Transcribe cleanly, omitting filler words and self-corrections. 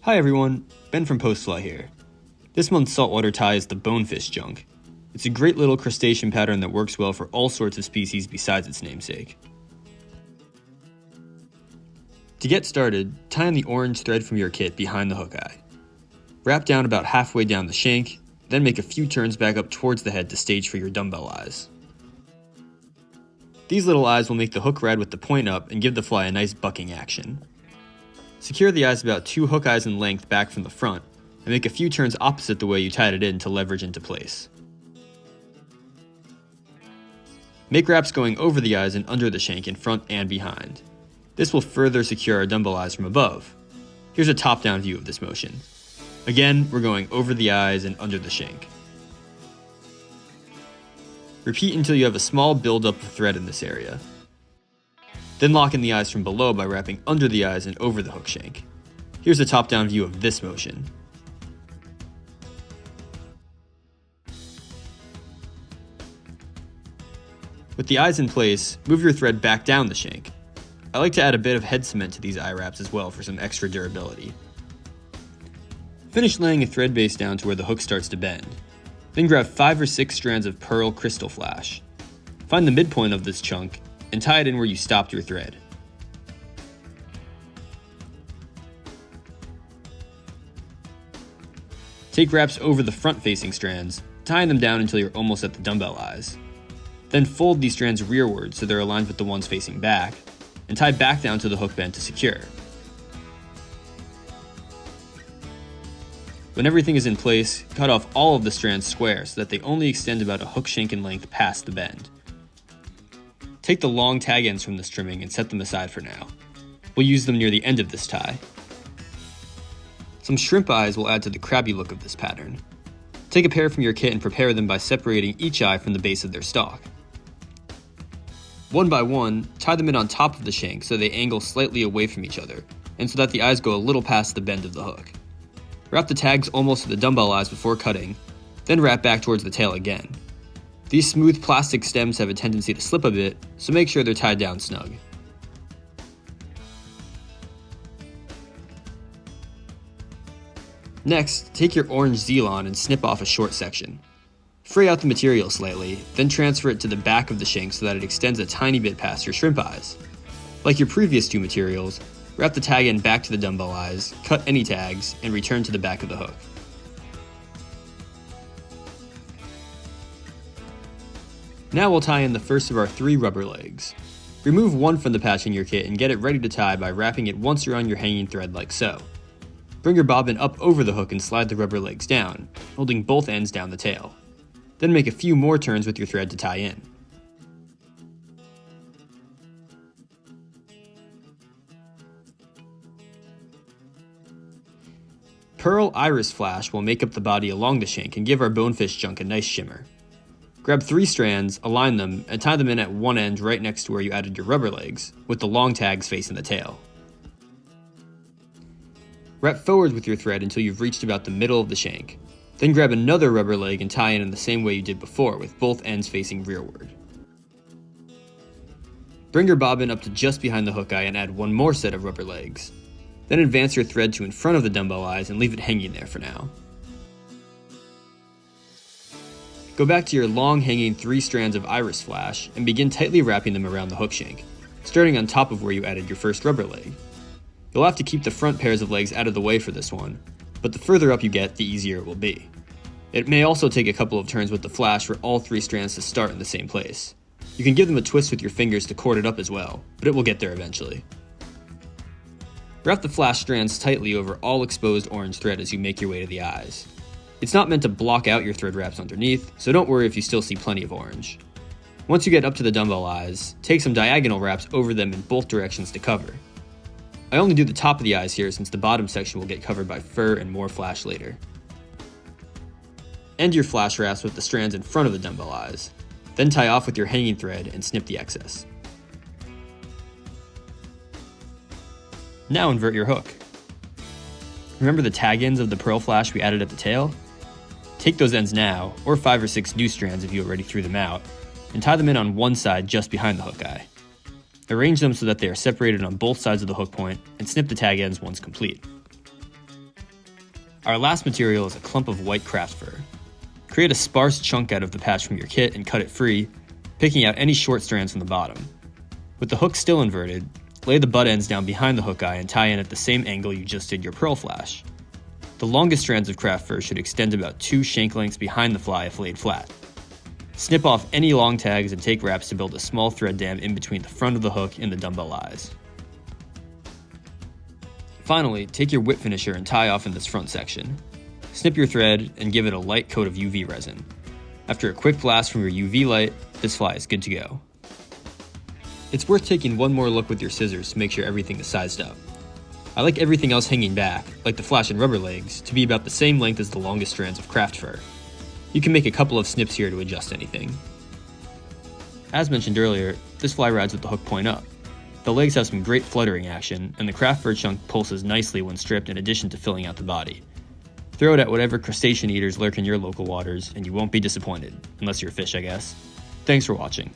Hi everyone, Ben from Postfly here. This month's saltwater tie is the bonefish junk. It's a great little crustacean pattern that works well for all sorts of species besides its namesake. To get started, tie on the orange thread from your kit behind the hook eye. Wrap down about halfway down the shank, then make a few turns back up towards the head to stage for your dumbbell eyes. These little eyes will make the hook ride with the point up and give the fly a nice bucking action. Secure the eyes about 2 hook eyes in length back from the front, and make a few turns opposite the way you tied it in to leverage into place. Make wraps going over the eyes and under the shank in front and behind. This will further secure our dumbbell eyes from above. Here's a top-down view of this motion. Again, we're going over the eyes and under the shank. Repeat until you have a small buildup of thread in this area. Then lock in the eyes from below by wrapping under the eyes and over the hook shank. Here's a top-down view of this motion. With the eyes in place, move your thread back down the shank. I like to add a bit of head cement to these eye wraps as well for some extra durability. Finish laying a thread base down to where the hook starts to bend. Then grab 5 or 6 strands of pearl crystal flash. Find the midpoint of this chunk and tie it in where you stopped your thread. Take wraps over the front-facing strands, tying them down until you're almost at the dumbbell eyes. Then fold these strands rearward so they're aligned with the ones facing back, and tie back down to the hook bend to secure. When everything is in place, cut off all of the strands square so that they only extend about a hook shank in length past the bend. Take the long tag ends from this trimming and set them aside for now. We'll use them near the end of this tie. Some shrimp eyes will add to the crabby look of this pattern. Take a pair from your kit and prepare them by separating each eye from the base of their stalk. One by one, tie them in on top of the shank so they angle slightly away from each other, and so that the eyes go a little past the bend of the hook. Wrap the tags almost to the dumbbell eyes before cutting, then wrap back towards the tail again. These smooth plastic stems have a tendency to slip a bit, so make sure they're tied down snug. Next, take your orange Zelon and snip off a short section. Fray out the material slightly, then transfer it to the back of the shank so that it extends a tiny bit past your shrimp eyes. Like your previous 2 materials, wrap the tag end back to the dumbbell eyes, cut any tags, and return to the back of the hook. Now we'll tie in the first of our 3 rubber legs. Remove one from the patch in your kit and get it ready to tie by wrapping it once around your hanging thread like so. Bring your bobbin up over the hook and slide the rubber legs down, holding both ends down the tail. Then make a few more turns with your thread to tie in. Pearl iris flash will make up the body along the shank and give our bonefish junk a nice shimmer. Grab 3 strands, align them, and tie them in at one end right next to where you added your rubber legs, with the long tags facing the tail. Wrap forward with your thread until you've reached about the middle of the shank. Then grab another rubber leg and tie in the same way you did before, with both ends facing rearward. Bring your bobbin up to just behind the hook eye and add one more set of rubber legs. Then advance your thread to in front of the dumbbell eyes and leave it hanging there for now. Go back to your long hanging 3 strands of iris flash and begin tightly wrapping them around the hook shank, starting on top of where you added your first rubber leg. You'll have to keep the front pairs of legs out of the way for this one, but the further up you get, the easier it will be. It may also take a couple of turns with the flash for all 3 strands to start in the same place. You can give them a twist with your fingers to cord it up as well, but it will get there eventually. Wrap the flash strands tightly over all exposed orange thread as you make your way to the eyes. It's not meant to block out your thread wraps underneath, so don't worry if you still see plenty of orange. Once you get up to the dumbbell eyes, take some diagonal wraps over them in both directions to cover. I only do the top of the eyes here since the bottom section will get covered by fur and more flash later. End your flash wraps with the strands in front of the dumbbell eyes, then tie off with your hanging thread and snip the excess. Now invert your hook. Remember the tag ends of the pearl flash we added at the tail? Take those ends now, or 5 or 6 new strands if you already threw them out, and tie them in on one side just behind the hook eye. Arrange them so that they are separated on both sides of the hook point, and snip the tag ends once complete. Our last material is a clump of white craft fur. Create a sparse chunk out of the patch from your kit and cut it free, picking out any short strands from the bottom. With the hook still inverted, lay the butt ends down behind the hook eye and tie in at the same angle you just did your pearl flash. The longest strands of craft fur should extend about 2 shank lengths behind the fly if laid flat. Snip off any long tags and take wraps to build a small thread dam in between the front of the hook and the dumbbell eyes. Finally, take your whip finisher and tie off in this front section. Snip your thread and give it a light coat of UV resin. After a quick blast from your UV light, this fly is good to go. It's worth taking one more look with your scissors to make sure everything is sized up. I like everything else hanging back, like the flash and rubber legs, to be about the same length as the longest strands of craft fur. You can make a couple of snips here to adjust anything. As mentioned earlier, this fly rides with the hook point up. The legs have some great fluttering action, and the craft fur chunk pulses nicely when stripped in addition to filling out the body. Throw it at whatever crustacean eaters lurk in your local waters, and you won't be disappointed, unless you're a fish, I guess. Thanks for watching.